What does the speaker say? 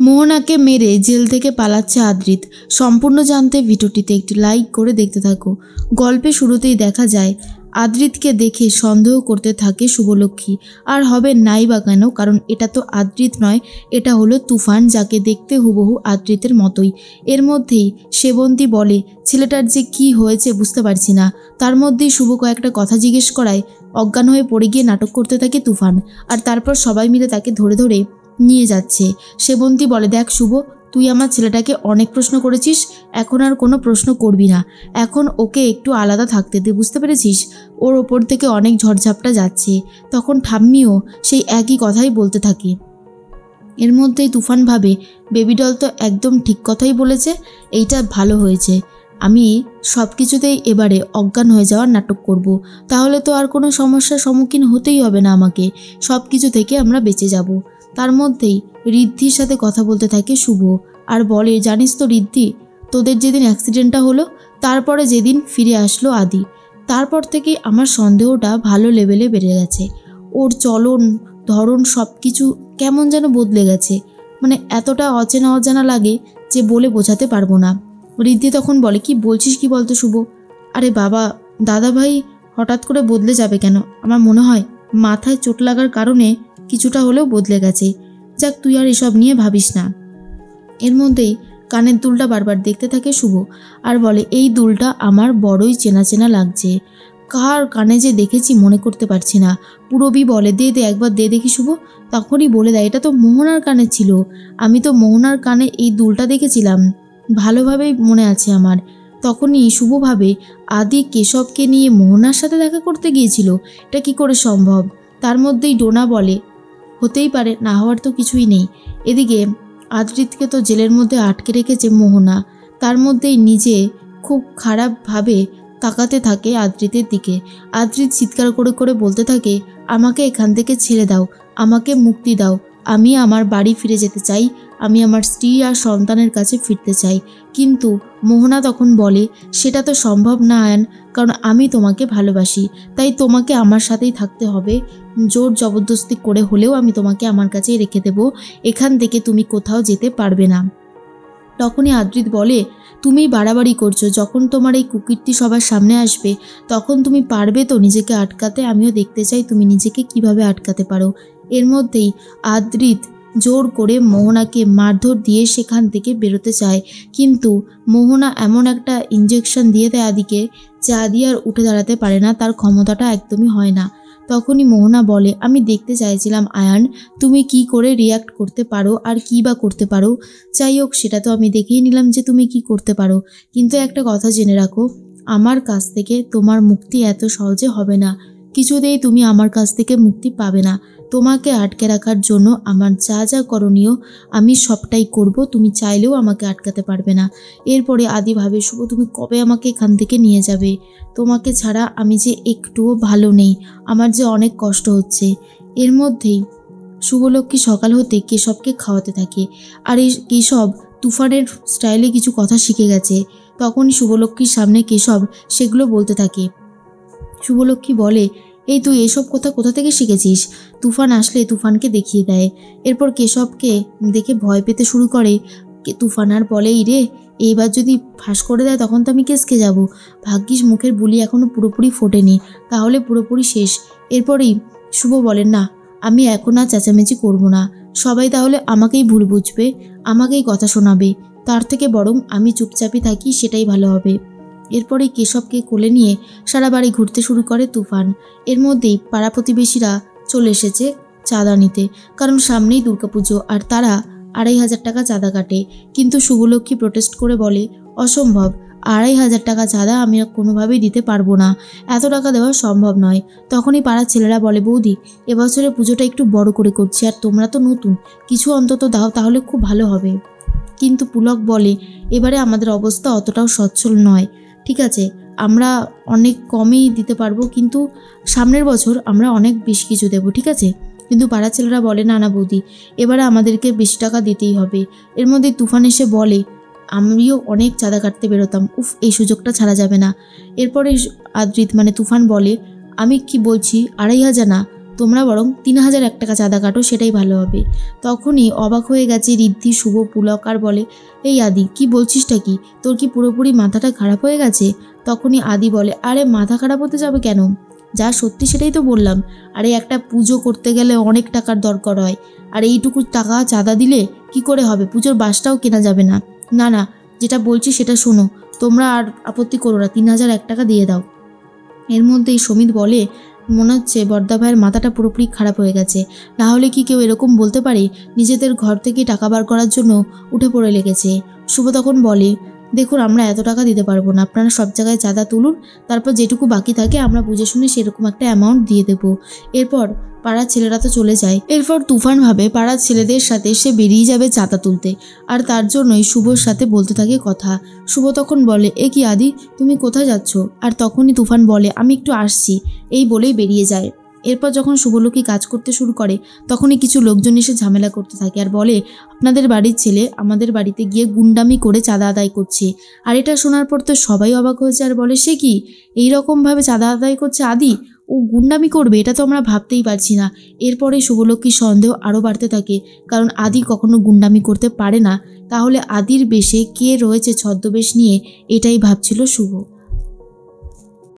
মোহনাকে মেরে জেল থেকে পালাচ্ছে আদ্রিত। সম্পূর্ণ জানতে ভিডিওটিতে একটি লাইক করে দেখতে থাকো। গল্পে শুরুতেই দেখা যায় আদ্রিতকে দেখে সন্দেহ করতে থাকে শুভলক্ষ্মী। আর হবে নাই বা কেন, কারণ এটা তো আদ্রিত নয়, এটা হলো তুফান, যাকে দেখতে হুবহু আদ্রিতের মতোই। এর মধ্যেই সেবন্তী বলে ছেলেটার যে কি হয়েছে বুঝতে পারছি না। তার মধ্যেই শুভ কয়েকটা কথা জিজ্ঞেস করায় অজ্ঞান হয়ে পড়ে গিয়ে নাটক করতে থাকে তুফান। আর তারপর সবাই মিলে তাকে ধরে ধরে নিয়ে যাচ্ছে। সেবন্তী বলে, দেখ শুভ, তুই আমার ছেলেটাকে অনেক প্রশ্ন করেছিস, এখন আর কোনো প্রশ্ন করবি না। এখন ওকে একটু আলাদা থাকতে দে, বুঝতে পেরেছিস? ওর ওপর থেকে অনেক ঝড়ঝাপটা যাচ্ছে। তখন ঠাম্মিও সেই একই কথাই বলতে থাকে। এর মধ্যেই তুফান ভাবে বেবি ডল তো একদম ঠিক কথাই বলেছে, এইটা ভালো হয়েছে। আমি সব কিছুতেই এবারে অজ্ঞান হয়ে যাওয়ার নাটক করব, তাহলে তো আর কোনো সমস্যার সম্মুখীন হতেই হবে না আমাকে। সব কিছু থেকে আমরা বেঁচে যাব। তার মধ্যেই ঋদ্ধির সাথে কথা বলতে থাকে শুভ আর বলে, জানিস তো ঋদ্ধি, তোদের যেদিন অ্যাক্সিডেন্টটা হলো তারপরে যেদিন ফিরে আসলো আদি, তারপর থেকেই আমার সন্দেহটা ভালো লেভেলে বেড়ে গেছে। ওর চলন ধরন সব কিছু কেমন যেন বদলে গেছে, মানে এতটা অচেনা অজানা লাগে যে বলে বোঝাতে পারবো না। ঋদ্ধি তখন বলে, কি বলছিস কি বলতো শুভ? আরে বাবা, দাদা ভাই হঠাৎ করে বদলে যাবে কেন? আমার মনে হয় মাথায় চোট লাগার কারণে কিছুটা হলেও বদলে গেছে। যাক, তুই আর এসব নিয়ে ভাবিস না। এর মধ্যেই কানের দুলটা বারবার দেখতে থাকে শুভ আর বলে, এই দুলটা আমার বড়ই চেনা চেনা লাগছে। কার কানে যে দেখেছি মনে করতে পারছি না। পুরবী বলে, দে দে একবার দে দেখি শুভ। তখনই বলে দেয়, এটা তো মোহনার কানে ছিল। আমি তো মোহনার কানে এই দুলটা দেখেছিলাম, ভালোভাবেই মনে আছে আমার। তখনই শুভ ভাবে আদি কেশবকে নিয়ে মোহনার সাথে দেখা করতে গিয়েছিল। এটা কি করে সম্ভব? তার মধ্যেই ডোনা বলে, হতেই পারে, না হওয়ার তো কিছুই নেই। এদিকে আদ্রিতকে তো জেলের মধ্যে আটকে রেখেছে মোহনা। তার মধ্যেই নিজে খুব খারাপভাবে তাকাতে থাকে আদ্রিতের দিকে। আদ্রিত চিৎকার করে করে বলতে থাকে, আমাকে এখান থেকে ছেড়ে দাও, আমাকে মুক্তি দাও, আমি আমার বাড়ি ফিরে যেতে চাই, আমি আমার স্ত্রী আর সন্তানের কাছে ফিরতে চাই। কিন্তু মোহনা তখন বলে, সেটা তো সম্ভব না আয়ান, কারণ আমি তোমাকে ভালোবাসি, তাই তোমাকে আমার সাথেই থাকতে হবে। জোর জবরদস্তি করে হলেও আমি তোমাকে আমার কাছেই রেখে দেব, এখান থেকে তুমি কোথাও যেতে পারবে না। তখনই আদ্রিত বলে, তুমি বাড়াবাড়ি করছো, যখন তোমার এই কুকীর্তি সবার সামনে আসবে তখন তুমি পারবে তো নিজেকে আটকাতে? আমিও দেখতে চাই তুমি নিজেকে কিভাবে আটকাতে পারো। এর মধ্যেই আদ্রিত জোর করে মোহনাকে মারধর দিয়ে সেখান থেকে বেরোতে চায়, কিন্তু মোহনা এমন একটা ইঞ্জেকশন দিয়ে দেয় আদিকে যে আদি আর উঠে দাঁড়াতে পারে না, তার ক্ষমতাটা একদমই হয় না। তখনই মোহনা বলে, আমি দেখতে চাইছিলাম আয়ান তুমি কি করে রিয়াক্ট করতে পারো আর কি বা করতে পারো। যাই হোক, সেটা তো আমি দেখেই নিলাম যে তুমি কি করতে পারো, কিন্তু একটা কথা জেনে রাখো, আমার কাছ থেকে তোমার মুক্তি এত সহজে হবে না। কিছুতেই তুমি আমার কাছ থেকে মুক্তি পাবে না। তোমাকে আটকে রাখার জন্য আমার যা যা করণীয় আমি সবটাই করব, তুমি চাইলেও আমাকে আটকাতে পারবে না। এরপরে আদি ভাবে, শুভ তুমি কবে আমাকে এখান থেকে নিয়ে যাবে? তোমাকে ছাড়া আমি যে একটুও ভালো নেই, আমার যে অনেক কষ্ট হচ্ছে। এর মধ্যেই শুভলক্ষ্মী সকাল হতে কেশবকে খাওয়াতে থাকে, আর এই কেশব তুফানের স্টাইলে কিছু কথা শিখে গেছে। তখনই শুভলক্ষ্মীর সামনে কেশব সেগুলো বলতে থাকে। শুভলক্ষ্মী বলে, এই তুই এসব কথা কোথা থেকে শিখেছিস? তুফান আসলে তুফানকে দেখিয়ে দেয়। এরপর কেশবকে দেখে ভয় পেতে শুরু করে। তুফান আর বলে, রে এইবার যদি ফাঁস করে দেয় তখন তো আমি কেসকে যাব। ভাগ্যিস মুখের বুলি এখনও পুরোপুরি ফোটেনি, তাহলে পুরোপুরি শেষ। এরপরেই শুভ বলেন, না আমি এখন আর চেঁচামেচি করব না, সবাই তাহলে আমাকেই ভুল বুঝবে, আমাকেই কথা শোনাবে, তার থেকে বরং আমি চুপচাপই থাকি, সেটাই ভালো হবে। এরপরে কেশবকে কোলে নিয়ে সারা বাড়ি ঘুরতে শুরু করে তুফান। এর মধ্যেই পাড়া প্রতিবেশীরা চলে এসেছে চাঁদা নিতে, কারণ সামনেই দুর্গাপুজো আর তারা 2500 টাকা চাঁদা কাটে। কিন্তু শুভলক্ষ্মী প্রোটেস্ট করে বলে, অসম্ভব, 2500 টাকা চাঁদা আমি কোনোভাবেই দিতে পারবো না, এত টাকা দেওয়া সম্ভব নয়। তখনই পাড়ার ছেলেরা বলে, বৌদি এবছরে পুজোটা একটু বড় করে করছি, আর তোমরা তো নতুন, কিছু অন্তত দাও, তাহলে খুব ভালো হবে। কিন্তু পুলক বলে, এবারে আমাদের অবস্থা অতটাও সচ্ছল নয়, ঠিক আছে আমরা অনেক কমই দিতে পারবো, কিন্তু সামনের বছর আমরা অনেক বেশি কিছু দেবো, ঠিক আছে? কিন্তু পাড়ার ছেলেরা বলে, না না বৌদি, এবারে আমাদেরকে বেশি টাকা দিতেই হবে। এর মধ্যে তুফান এসে বলে, আমিও অনেক চাঁদা কাটতে বেরোতাম, উফ এই সুযোগটা ছাড়া যাবে না। এরপরে আদ্রিত মানে তুফান বলে, আমি কি বলছি 2500 না, তোমরা বরং 3001 টাকা চাঁদা কাটো, সেটাই ভালো হবে। তখনই অবাক হয়ে গেছে ঋদ্ধি, শুভ, পুলক আর বলে, এই আদি কি বলছিসটা কি? তোর কি পুরোপুরি মাথাটা খারাপ হয়ে গেছে? তখনই আদি বলে, আরে মাথা খারাপ হতে যাবে কেন, যা সত্যি সেটাই তো বললাম। আরে একটা পুজো করতে গেলে অনেক টাকার দরকার হয়, আর এইটুকু টাকা চাঁদা দিলে কি করে হবে? পুজোর বাসটাও কেনা যাবে না। না না, যেটা বলছি সেটা শোনো, তোমরা আর আপত্তি করো না, 3001 টাকা দিয়ে দাও। এর মধ্যেই সমিত বলে, মনে হচ্ছে বর্দা ভাইয়ের মাথাটা পুরোপুরি খারাপ হয়ে গেছে, না হলে কি কেউ এরকম বলতে পারে? নিজেদের ঘর থেকে টাকা বার করার জন্য উঠে পড়ে লেগেছে। শুভ তখন বলে, দেখুন আমরা এত টাকা দিতে পারবো না, আপনারা সব জায়গায় চাঁদা তুলুন, তারপর যেটুকু বাকি থাকে আমরা বুঝে শুনে সেরকম একটা অ্যামাউন্ট দিয়ে দেবো। এরপর পাড়ার ছেলেরা তো চলে যায়। এরপর তুফান ভাবে পাড়ার ছেলেদের সাথে সে বেরিয়ে যাবে চাঁদা তুলতে, আর তার জন্যই শুভর সাথে বলতে থাকে কথা। শুভ তখন বলে, এ কি আদি, তুমি কোথায় যাচ্ছ? আর তখনই তুফান বলে, আমি একটু আসছি, এই বলেই বেরিয়ে যায়। এরপর যখন শুভলক্ষ্মী কাজ করতে শুরু করে তখনই কিছু লোকজন এসে ঝামেলা করতে থাকে আর বলে, আপনাদের বাড়ির ছেলে আমাদের বাড়িতে গিয়ে গুন্ডামি করে চাঁদা আদায় করছে। আর এটা শোনার পর তো সবাই অবাক হয়েছে আর বলে, সে কি এইরকমভাবে চাঁদা আদায় করছে আদি? ও গুন্ডামি করবে? এটা তো আমরা ভাবতেই পারছি না। এরপরে শুভলক্ষ্মীর সন্দেহ আরও বাড়তে থাকে, কারণ আদি কখনো গুন্ডামি করতে পারে না। তাহলে আদির বেশে কে রয়েছে ছদ্মবেশ নিয়ে, এটাই ভাবছিল শুভ।